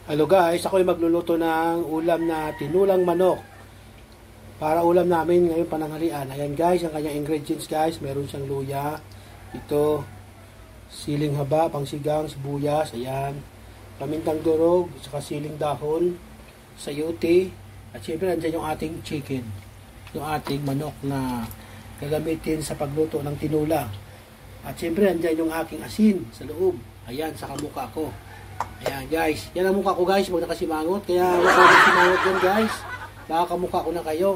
Hello guys, ako ay magluluto ng ulam na tinulang manok. Para ulam namin ngayong pananghalian. Ayan guys, ang kanyang ingredients guys. Meron siyang luya. Ito, siling haba, pangsigang, sibuyas. Ayan, pamintang durog, saka siling dahon, sayote. At syempre andyan yung ating chicken. Yung ating manok na gagamitin sa pagluto ng tinula. At syempre andyan yung aking asin sa loob. Ayan, sa kamukha ko. Ayan guys, yan ang mukha ko guys, huwag nakasimangot. Kaya huwag na simangot yan guys. Baka kamukha ko na kayo.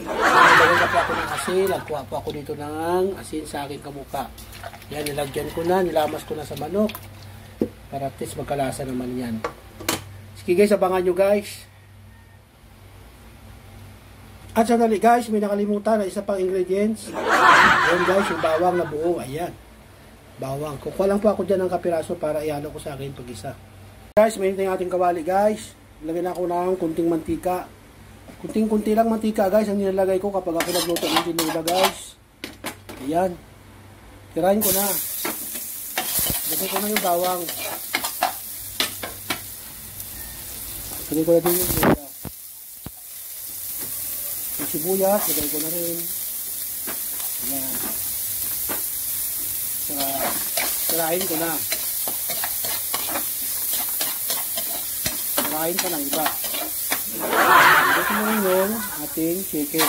Nilagyan po ako ng asin. Nagkuha po ako dito ng asin sa aking kamukha. Yan, nilagyan ko na, nilamas ko na sa manok. Para at least magkalasa naman yan. Sige guys, abangan nyo guys. At sandali guys, may nakalimutan na isa pang ingredients. Ayan guys, yung bawang na buo. Ayan, bawang. Kukuha lang po ako dyan ng kapiraso para ihalo ko sa akin pag-isa. Guys, may yung ating kawali guys. Lagyan ako ng kunting mantika. Kunting-kunti lang mantika guys ang nilalagay ko kapag ako nagluto ng tinula guys. Ayan. Tirahin ko na. Lagay ko na yung bawang. Lagay ko na din yung luya. Yung sibuyas, lagay ko na rin. Ayan. Tirahin ko na. Tirahin pa ng iba. Ito na rin yung ating chicken.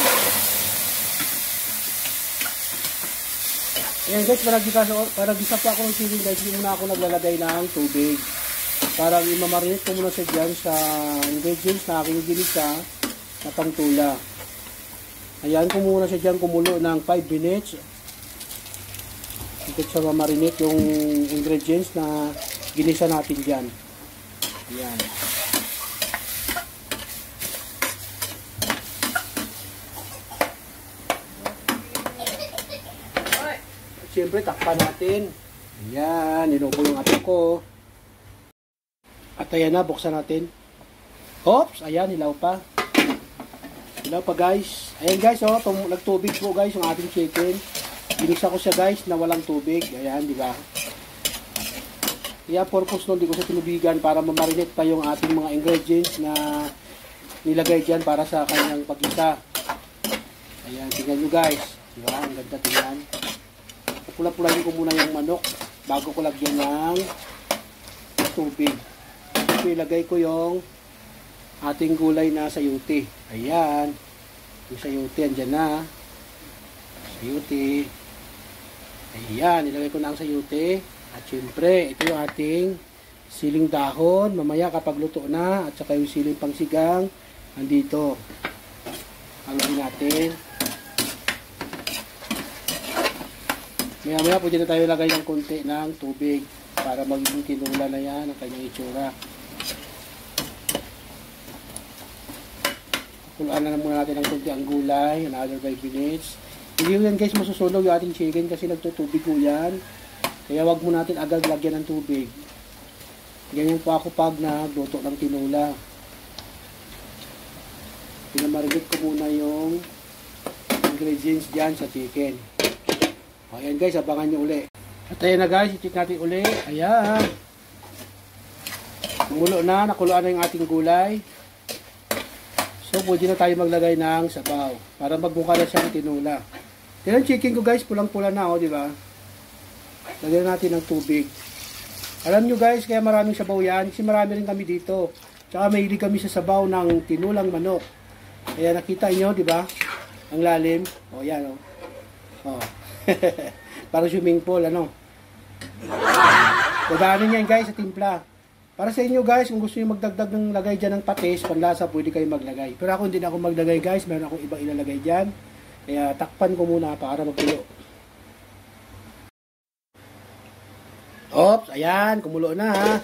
Ayan guys, para gisa pa ako ng chicken guys, hindi muna ako naglalagay ng tubig. Para imamarinate ko muna siya dyan sa ingredients na aking ginisa na pangtula. Ayan ko muna siya dyan kumulo ng 5 minutes. Ito siya mamarinate yung ingredients na ginisa natin dyan. Ayan. Siyempre, takpan natin. Ayan, nilubo yung ato ko. At ayan na, buksan natin. Oops, ayan, hilaw pa. Hilaw pa guys. Ayan guys, oh, nagtubig po guys yung ating chicken. Ginisa ko siya guys na walang tubig. Ayan, di ba? Kaya purpose nun, di ko siya tinubigan para mamarinate pa yung ating mga ingredients na nilagay dyan para sa kanyang pag-isa. Ayan, tingnan nyo guys. Di ba? Ang ganda tingnan. Pula-pulahin ko muna yung manok bago ko lagyan ng tubig. So, ilagay ko yung ating gulay na sayote. Ayan. Yung sayote, andyan na. Sayote. Ayan, ilagay ko na ang sayote. At syempre, ito yung ating siling dahon. Mamaya kapag luto na, at saka yung siling pangsigang, andito. Haluin natin. Maya-maya po dyan na tayo lagay ng konti ng tubig para magiging tinula na yan ang kanyang itsura. Kuluan na muna natin ng konti ang gulay, another 5 minutes. Hindi yan guys masusunog yung ating chicken kasi nagtutubig ko yan. Kaya wag mo natin agad lagyan ng tubig. Ganyan po ako pag nagluto ng tinula. Pinamarinate ko muna yung ingredients dyan sa chicken. Ayan guys, abangan nyo uli. At ayan na guys, i-check natin uli. Ayan. Kumulo na, nakuluan na yung ating gulay. So, pwede na tayo maglagay ng sabaw. Para magmukha na siyang tinula. Yan chicken ko guys, pulang-pula na, oh, di ba? Lagyan natin ng tubig. Alam nyo guys, kaya maraming sabaw yan. Kasi marami rin kami dito. Tsaka mahilig kami sa sabaw ng tinulang manok. Kaya nakita nyo, di ba? Ang lalim. O, yan, o. Oh. Para swimming pool, ano? Gagawin yan guys sa timpla. Para sa inyo guys, kung gusto nyo magdagdag ng lagay dyan ng patis, panlasa, pwede kayo maglagay. Pero ako hindi na ako maglagay guys, meron akong ibang ilalagay dyan. Kaya takpan ko muna para magkulo. Oops, ayan, kumulo na ha.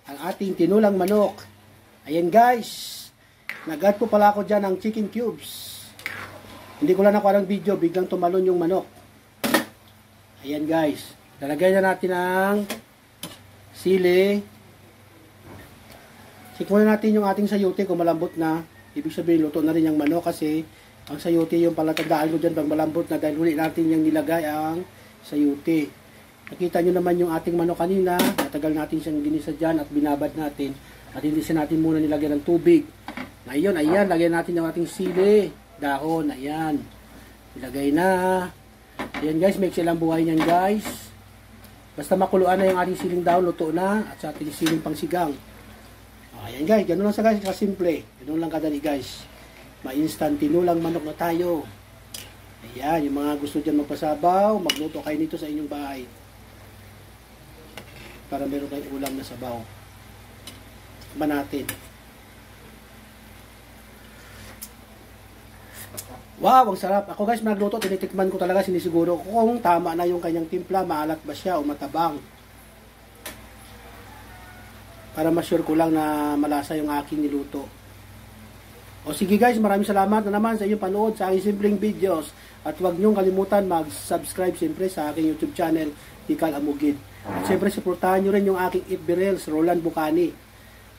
Ang ating tinulang manok. Ayan guys, nag-add po pala ako dyan ng chicken cubes. Hindi ko lang nakuha ng video, biglang tumalon yung manok. Ayan guys, lalagay na natin ang sili. Check muna natin yung ating sayote kung malambot na. Ibig sabihin, luto na rin yung manok kasi ang sayote yung palatandaan ko dyan pag malambot na dahil huli natin yung nilagay ang sayote. Nakita nyo naman yung ating manok kanina. Matagal natin siyang ginisa dyan at binabad natin. At hindi natin muna nilagyan ng tubig. Ngayon, ayan, lagyan natin yung ating sili, dahon, ayan. Ilagay na. Ayan guys, make silang buhay niyan guys. Basta makuluan na yung ating siling dahon, luto na. At sa ating siling pangsigang. Ayan guys, ganun lang sa guys, kasimple. Ganun lang kadali guys. Ma-instant tinulang manok na tayo. Ayan, yung mga gusto dyan magpasabaw, magluto kayo nito sa inyong bahay. Para meron kayong ulam na sabaw. Ba natin. Wow, ang sarap. Ako guys, nagluto, tinitikman ko talaga, sinisiguro ko kung tama na yung kanyang timpla, maalat ba siya o matabang. Para ma-sure ko lang na malasa yung aking niluto. O sige guys, maraming salamat na naman sa inyong panood sa aking simpleng videos. At huwag niyong kalimutan mag-subscribe siyempre sa aking YouTube channel, Tikal Amugid. At siyempre, supportahan niyo rin yung aking FB Reels, Roland Bucani.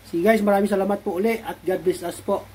Sige guys, maraming salamat po uli at God bless us po.